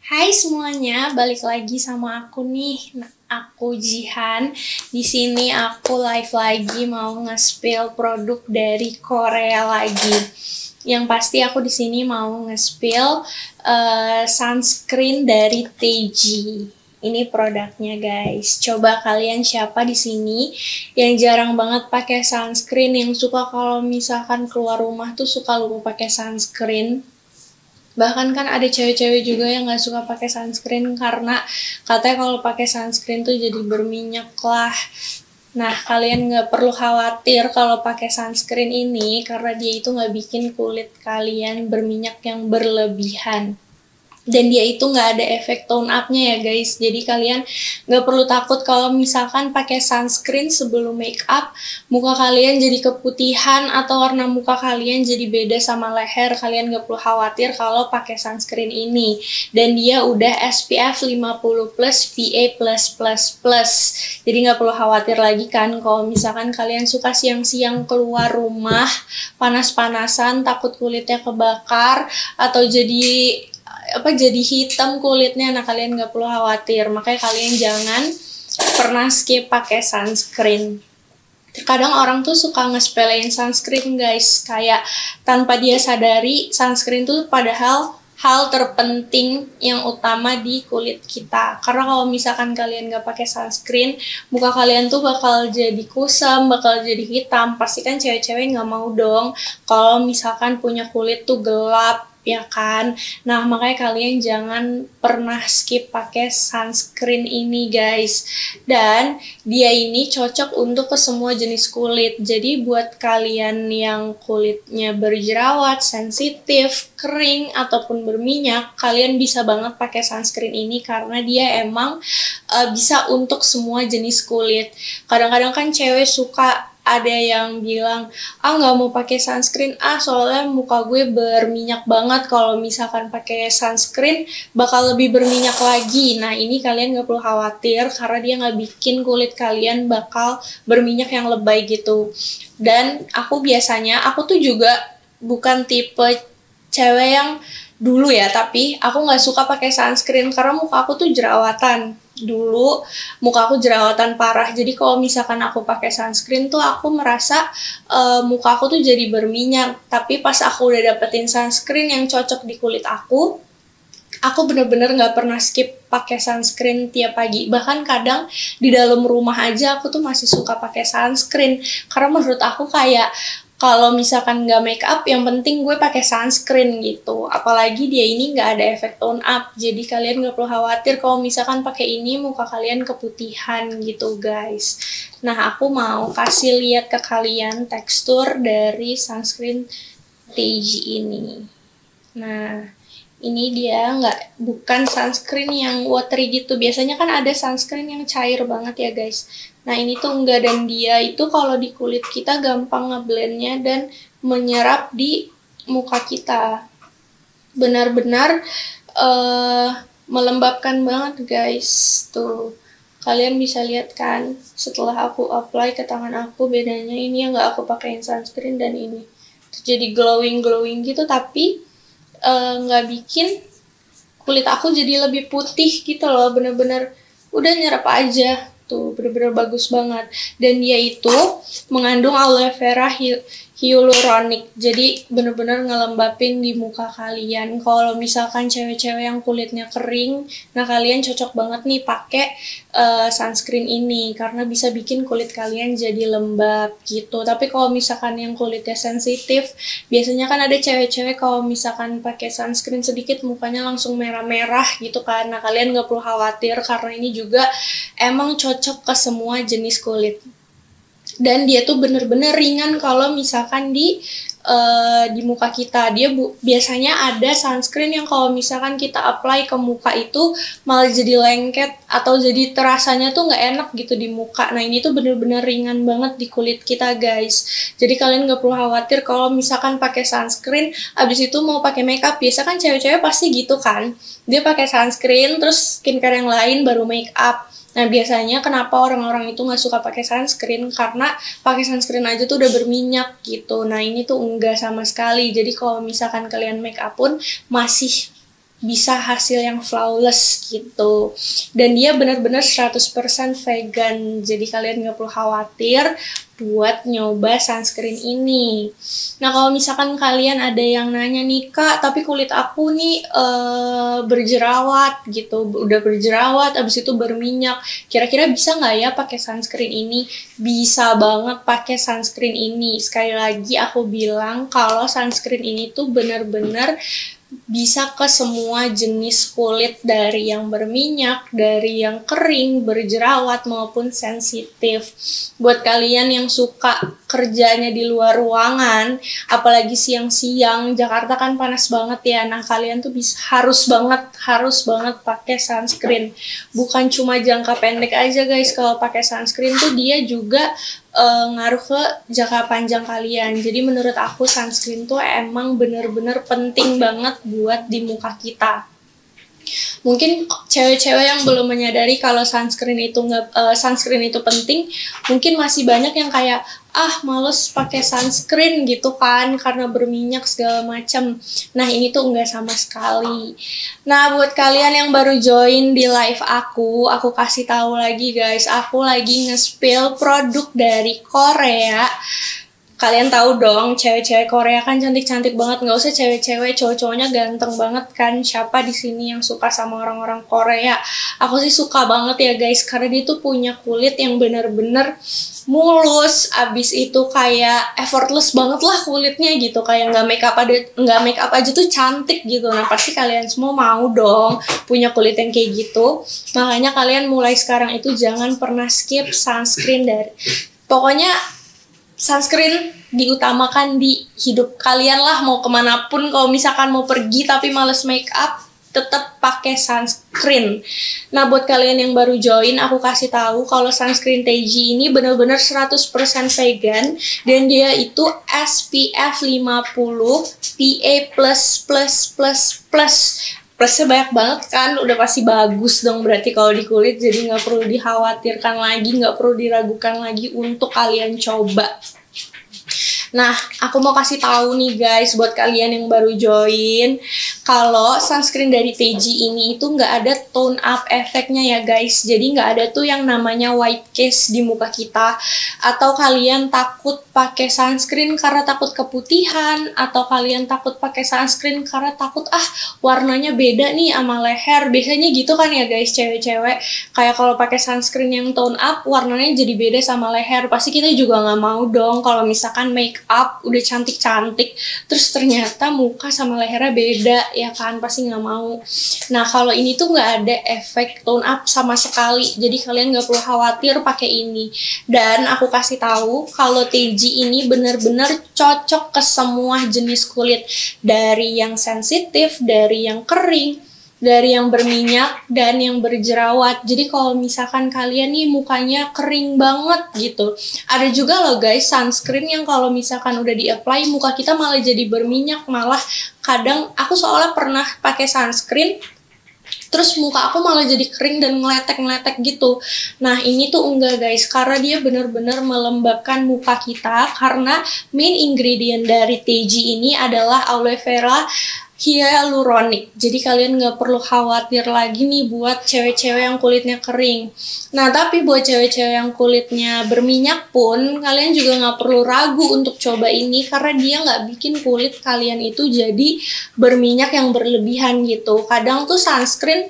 Hai semuanya, balik lagi sama aku nih. Aku Jihan. Di sini aku live lagi mau nge-spill produk dari Korea lagi. Yang pasti aku di sini mau nge-spill sunscreen dari Teiji. Ini produknya guys. Coba kalian siapa di sini yang jarang banget pakai sunscreen, yang suka kalau misalkan keluar rumah tuh suka lupa pakai sunscreen. Bahkan kan ada cewek-cewek juga yang nggak suka pakai sunscreen karena katanya kalau pakai sunscreen tuh jadi berminyak lah. Nah, kalian nggak perlu khawatir kalau pakai sunscreen ini karena dia itu nggak bikin kulit kalian berminyak yang berlebihan. Dan dia itu nggak ada efek tone up-nya ya guys. Jadi kalian nggak perlu takut kalau misalkan pakai sunscreen sebelum make up, muka kalian jadi keputihan atau warna muka kalian jadi beda sama leher. Kalian nggak perlu khawatir kalau pakai sunscreen ini. Dan dia udah SPF 50+, PA+++. Jadi nggak perlu khawatir lagi kan kalau misalkan kalian suka siang-siang keluar rumah, panas-panasan, takut kulitnya kebakar, atau jadi hitam kulitnya. Nah, kalian nggak perlu khawatir. Makanya kalian jangan pernah skip pakai sunscreen. Terkadang orang tuh suka nge-spelein sunscreen guys, kayak tanpa dia sadari sunscreen tuh padahal hal terpenting yang utama di kulit kita. Karena kalau misalkan kalian nggak pakai sunscreen, muka kalian tuh bakal jadi kusam, bakal jadi hitam. Pasti kan cewek-cewek nggak mau dong kalau misalkan punya kulit tuh gelap, ya kan? Nah, makanya kalian jangan pernah skip pakai sunscreen ini guys. Dan dia ini cocok untuk ke semua jenis kulit. Jadi buat kalian yang kulitnya berjerawat, sensitif, kering, ataupun berminyak, kalian bisa banget pakai sunscreen ini karena dia emang bisa untuk semua jenis kulit. Kadang-kadang kan cewek suka ada yang bilang, nggak mau pakai sunscreen, soalnya muka gue berminyak banget, kalau misalkan pakai sunscreen bakal lebih berminyak lagi. Nah, ini kalian nggak perlu khawatir karena dia nggak bikin kulit kalian bakal berminyak yang lebay gitu. Dan aku tuh juga bukan tipe cewek yang dulu ya, tapi aku nggak suka pakai sunscreen karena muka aku tuh jerawatan. Dulu muka aku jerawatan parah, jadi kalau misalkan aku pakai sunscreen tuh aku merasa muka aku tuh jadi berminyak. Tapi pas aku udah dapetin sunscreen yang cocok di kulit aku bener-bener nggak pernah skip pakai sunscreen tiap pagi. Bahkan kadang di dalam rumah aja aku tuh masih suka pakai sunscreen karena menurut aku kayak kalau misalkan nggak make up, yang penting gue pakai sunscreen gitu. Apalagi dia ini nggak ada efek tone up, jadi kalian nggak perlu khawatir kalau misalkan pakai ini muka kalian keputihan gitu guys. Nah, aku mau kasih lihat ke kalian tekstur dari sunscreen Teiji ini. Nah, ini dia bukan sunscreen yang watery gitu. Biasanya kan ada sunscreen yang cair banget ya guys. Nah, ini tuh enggak, dan dia itu kalau di kulit kita gampang ngeblendnya dan menyerap di muka kita. Benar-benar melembabkan banget guys. Tuh, kalian bisa lihat kan setelah aku apply ke tangan aku, bedanya ini yang nggak aku pakein sunscreen dan ini. Jadi glowing gitu, tapi nggak bikin kulit aku jadi lebih putih gitu loh. Bener-bener udah nyerap aja. Tuh, bener-bener bagus banget. Dan dia itu mengandung aloe vera hyaluronic, jadi bener-bener ngelembapin di muka kalian. Kalau misalkan cewek-cewek yang kulitnya kering, nah kalian cocok banget nih pakai sunscreen ini karena bisa bikin kulit kalian jadi lembab gitu. Tapi kalau misalkan yang kulitnya sensitif, biasanya kan ada cewek-cewek kalau misalkan pakai sunscreen sedikit mukanya langsung merah-merah gitu kan. Nah, kalian nggak perlu khawatir karena ini juga emang cocok ke semua jenis kulit. Dan dia tuh bener-bener ringan kalau misalkan di muka kita. Dia biasanya ada sunscreen yang kalau misalkan kita apply ke muka itu malah jadi lengket atau jadi terasanya tuh nggak enak gitu di muka. Nah, ini tuh bener-bener ringan banget di kulit kita guys. Jadi kalian nggak perlu khawatir kalau misalkan pakai sunscreen abis itu mau pakai makeup. Biasa kan cewek-cewek pasti gitu kan, dia pakai sunscreen terus skincare yang lain baru make up. Nah, biasanya kenapa orang-orang itu nggak suka pakai sunscreen? Karena pakai sunscreen aja tuh udah berminyak gitu. Nah, ini tuh enggak sama sekali. Jadi kalau misalkan kalian make up pun masih bisa hasil yang flawless gitu. Dan dia benar-benar 100% vegan, jadi kalian nggak perlu khawatir buat nyoba sunscreen ini. Nah, kalau misalkan kalian ada yang nanya nih, Kak, tapi kulit aku nih berjerawat gitu, udah berjerawat, abis itu berminyak, kira-kira bisa nggak ya pakai sunscreen ini? Bisa banget pakai sunscreen ini. Sekali lagi aku bilang kalau sunscreen ini tuh benar-benar bisa ke semua jenis kulit, dari yang berminyak, dari yang kering, berjerawat, maupun sensitif. Buat kalian yang suka kerjanya di luar ruangan, apalagi siang-siang, Jakarta kan panas banget ya, nah kalian tuh harus banget pakai sunscreen. Bukan cuma jangka pendek aja guys, kalau pakai sunscreen tuh dia juga ngaruh ke jangka panjang kalian. Jadi menurut aku sunscreen tuh emang bener-bener penting banget buat di muka kita. Mungkin cewek-cewek yang belum menyadari kalau sunscreen itu penting, mungkin masih banyak yang kayak males pakai sunscreen gitu kan karena berminyak segala macam. Nah, ini tuh enggak sama sekali. Nah, buat kalian yang baru join di live aku kasih tahu lagi guys, aku lagi nge-spill produk dari Korea. Kalian tahu dong, cewek-cewek Korea kan cantik-cantik banget, nggak usah cewek-cewek, cowok-cowoknya ganteng banget kan. Siapa di sini yang suka sama orang-orang Korea? Aku sih suka banget ya guys, karena dia tuh punya kulit yang bener-bener mulus, abis itu kayak effortless banget lah kulitnya gitu, kayak nggak make up aja tuh cantik gitu. Nah, pasti kalian semua mau dong punya kulit yang kayak gitu. Makanya kalian mulai sekarang itu jangan pernah skip sunscreen pokoknya sunscreen diutamakan di hidup kalian lah, mau kemanapun. Kalau misalkan mau pergi tapi males make up, tetap pakai sunscreen. Nah, buat kalian yang baru join, aku kasih tahu kalau sunscreen Teiji ini benar-benar 100% vegan, dan dia itu SPF 50 PA++++. Plusnya banyak banget kan, udah pasti bagus dong berarti kalau di kulit, jadi nggak perlu dikhawatirkan lagi, nggak perlu diragukan lagi untuk kalian coba. Nah, aku mau kasih tahu nih guys, buat kalian yang baru join, kalau sunscreen dari Teiji ini itu nggak ada tone up efeknya ya guys. Jadi nggak ada tuh yang namanya white cast di muka kita. Atau kalian takut pakai sunscreen karena takut keputihan, atau kalian takut pakai sunscreen karena takut warnanya beda nih sama leher. Biasanya gitu kan ya guys, cewek-cewek. Kayak kalau pakai sunscreen yang tone up, warnanya jadi beda sama leher. Pasti kita juga nggak mau dong kalau misalkan make up udah cantik-cantik terus ternyata muka sama lehernya beda, ya kan, pasti nggak mau. Nah, kalau ini tuh nggak ada efek tone up sama sekali, jadi kalian nggak perlu khawatir pakai ini. Dan aku kasih tahu kalau Teiji ini benar-benar cocok ke semua jenis kulit, dari yang sensitif, dari yang kering, dari yang berminyak, dan yang berjerawat. Jadi kalau misalkan kalian nih mukanya kering banget gitu, ada juga loh guys sunscreen yang kalau misalkan udah di-apply muka kita malah jadi berminyak. Malah kadang aku soalnya pernah pakai sunscreen terus muka aku malah jadi kering dan ngeletek-ngeletek gitu. Nah, ini tuh enggak guys, karena dia benar-benar melembabkan muka kita, karena main ingredient dari Teiji ini adalah aloe vera hyaluronic. Jadi kalian nggak perlu khawatir lagi nih buat cewek-cewek yang kulitnya kering. Nah, tapi buat cewek-cewek yang kulitnya berminyak pun, kalian juga nggak perlu ragu untuk coba ini, karena dia nggak bikin kulit kalian itu jadi berminyak yang berlebihan gitu. Kadang tuh sunscreen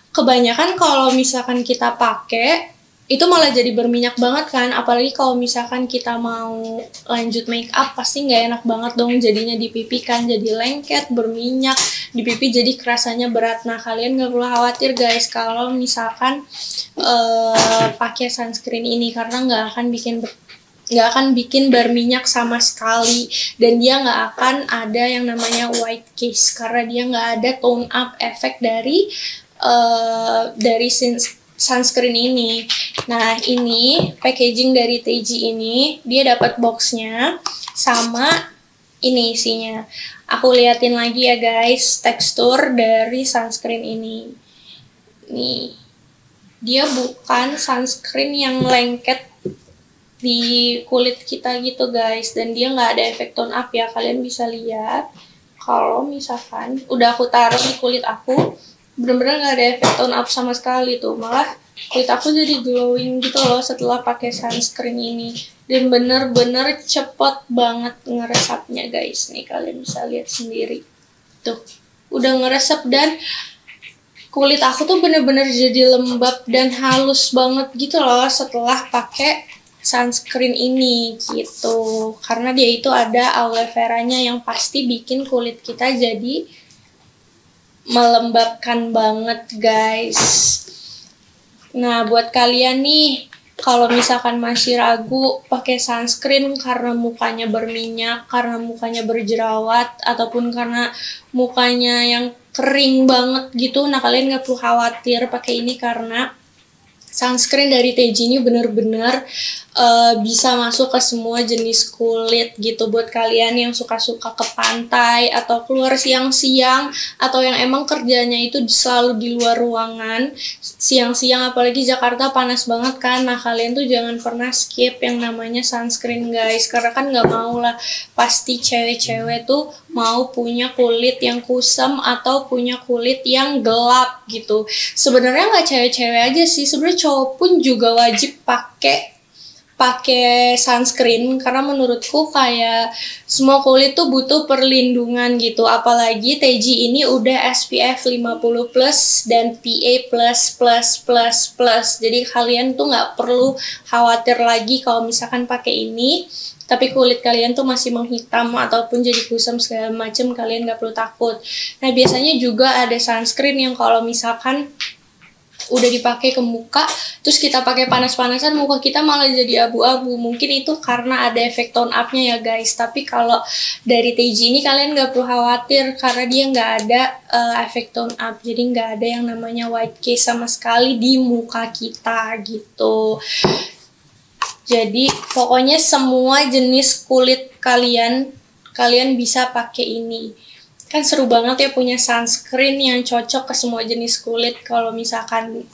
kebanyakan kalau misalkan kita pakai itu malah jadi berminyak banget kan, apalagi kalau misalkan kita mau lanjut make up, pasti nggak enak banget dong jadinya di pipi kan, jadi lengket, berminyak, di pipi jadi kerasanya berat. Nah, kalian nggak perlu khawatir guys kalau misalkan pakai sunscreen ini, karena nggak akan bikin berminyak sama sekali, dan dia nggak akan ada yang namanya white cast, karena dia nggak ada tone up efek dari sunscreen ini. Nah, ini packaging dari Teiji ini, dia dapat boxnya sama ini isinya. Aku liatin lagi ya guys tekstur dari sunscreen ini. Nih, dia bukan sunscreen yang lengket di kulit kita gitu guys, dan dia nggak ada efek tone up ya. Kalian bisa lihat kalau misalkan udah aku taruh di kulit aku, bener-bener nggak ada efek tone up sama sekali tuh, malah kulit aku jadi glowing gitu loh setelah pakai sunscreen ini. Dan bener-bener cepet banget ngeresapnya guys. Nih kalian bisa lihat sendiri tuh, udah ngeresep dan kulit aku tuh bener-bener jadi lembab dan halus banget gitu loh setelah pakai sunscreen ini gitu. Karena dia itu ada aloe veranya yang pasti bikin kulit kita jadi melembabkan banget guys. Nah buat kalian nih, kalau misalkan masih ragu pakai sunscreen karena mukanya berminyak, karena mukanya berjerawat, ataupun karena mukanya yang kering banget gitu, nah kalian nggak perlu khawatir pakai ini karena sunscreen dari TJ ini bener-bener bisa masuk ke semua jenis kulit gitu. Buat kalian yang suka-suka ke pantai atau keluar siang-siang atau yang emang kerjanya itu selalu di luar ruangan siang-siang, apalagi Jakarta panas banget kan. Nah kalian tuh jangan pernah skip yang namanya sunscreen guys, karena kan nggak mau lah, pasti cewek-cewek tuh mau punya kulit yang kusam atau punya kulit yang gelap gitu. Sebenarnya nggak cewek-cewek aja sih, sebenarnya cowok pun juga wajib pakai sunscreen, karena menurutku kayak semua kulit tuh butuh perlindungan gitu. Apalagi TJ ini udah SPF 50+ dan PA++++. Jadi kalian tuh nggak perlu khawatir lagi kalau misalkan pakai ini tapi kulit kalian tuh masih menghitam ataupun jadi kusam segala macam, kalian nggak perlu takut. Nah biasanya juga ada sunscreen yang kalau misalkan udah dipakai ke muka, terus kita pakai panas-panasan, muka kita malah jadi abu-abu. Mungkin itu karena ada efek tone up-nya ya guys. Tapi kalau dari TJ ini kalian nggak perlu khawatir karena dia nggak ada efek tone up. Jadi nggak ada yang namanya white cast sama sekali di muka kita gitu. Jadi pokoknya semua jenis kulit kalian bisa pakai ini. Kan seru banget ya punya sunscreen yang cocok ke semua jenis kulit. Kalau misalkan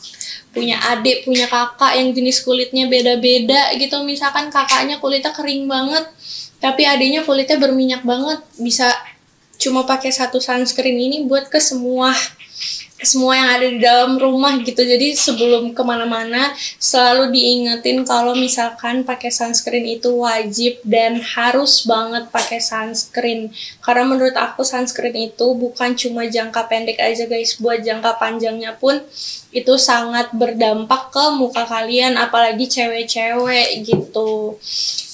punya adik, punya kakak yang jenis kulitnya beda-beda gitu, misalkan kakaknya kulitnya kering banget tapi adiknya kulitnya berminyak banget, bisa cuma pakai satu sunscreen ini buat ke semua yang ada di dalam rumah gitu. Jadi sebelum kemana-mana selalu diingetin kalau misalkan pakai sunscreen itu wajib dan harus banget pakai sunscreen. Karena menurut aku sunscreen itu bukan cuma jangka pendek aja guys, buat jangka panjangnya pun itu sangat berdampak ke muka kalian, apalagi cewek-cewek gitu.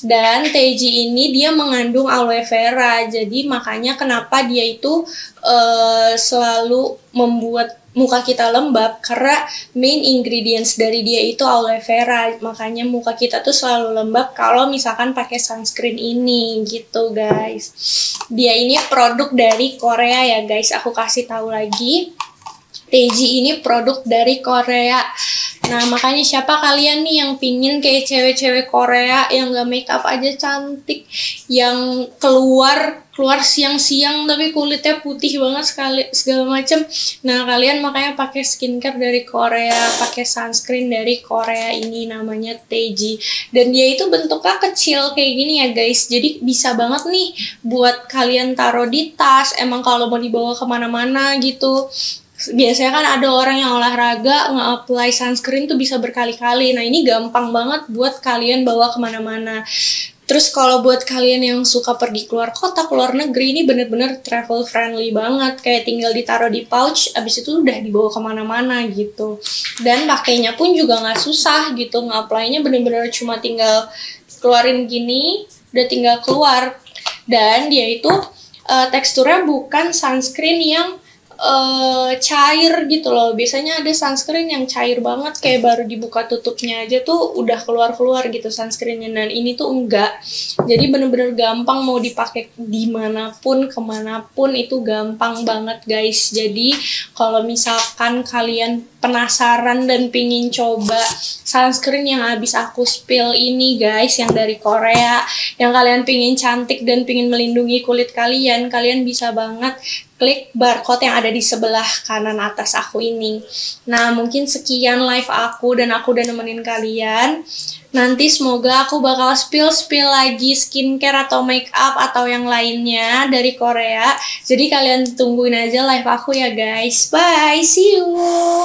Dan TJ ini dia mengandung aloe vera, jadi makanya kenapa dia itu selalu membuat muka kita lembab, karena main ingredients dari dia itu aloe vera. Makanya muka kita tuh selalu lembab kalau misalkan pakai sunscreen ini gitu guys. Dia ini produk dari Korea ya guys, aku kasih tahu lagi. TJ ini produk dari Korea. Nah makanya siapa kalian nih yang pingin kayak cewek-cewek Korea yang gak make up aja cantik, yang keluar siang-siang tapi kulitnya putih banget segala macem. Nah kalian makanya pakai skincare dari Korea, pakai sunscreen dari Korea, ini namanya TJ. Dan dia itu bentuknya kecil kayak gini ya guys, jadi bisa banget nih buat kalian taruh di tas, emang kalau mau dibawa kemana-mana gitu. Biasanya kan ada orang yang olahraga nge-apply sunscreen tuh bisa berkali-kali. Nah ini gampang banget buat kalian bawa kemana-mana. Terus kalau buat kalian yang suka pergi keluar kota, keluar negeri, ini bener-bener travel friendly banget. Kayak tinggal ditaruh di pouch, abis itu udah dibawa kemana-mana gitu. Dan pakainya pun juga nggak susah gitu. Nge-apply-nya bener-bener cuma tinggal keluarin gini, udah tinggal keluar. Dan dia itu teksturnya bukan sunscreen yang cair gitu loh. Biasanya ada sunscreen yang cair banget, kayak baru dibuka tutupnya aja tuh udah keluar gitu sunscreennya. Dan ini tuh enggak, jadi bener-bener gampang, mau dipakai dimanapun kemanapun itu gampang banget guys. Jadi kalau misalkan kalian penasaran dan pingin coba sunscreen yang habis aku spill ini guys, yang dari Korea, yang kalian pingin cantik dan pingin melindungi kulit kalian, kalian bisa banget klik barcode yang ada di sebelah kanan atas aku ini. Nah, mungkin sekian live aku, dan aku udah nemenin kalian. Nanti semoga aku bakal spill lagi skincare atau make up atau yang lainnya dari Korea. Jadi kalian tungguin aja live aku ya guys. Bye, see you!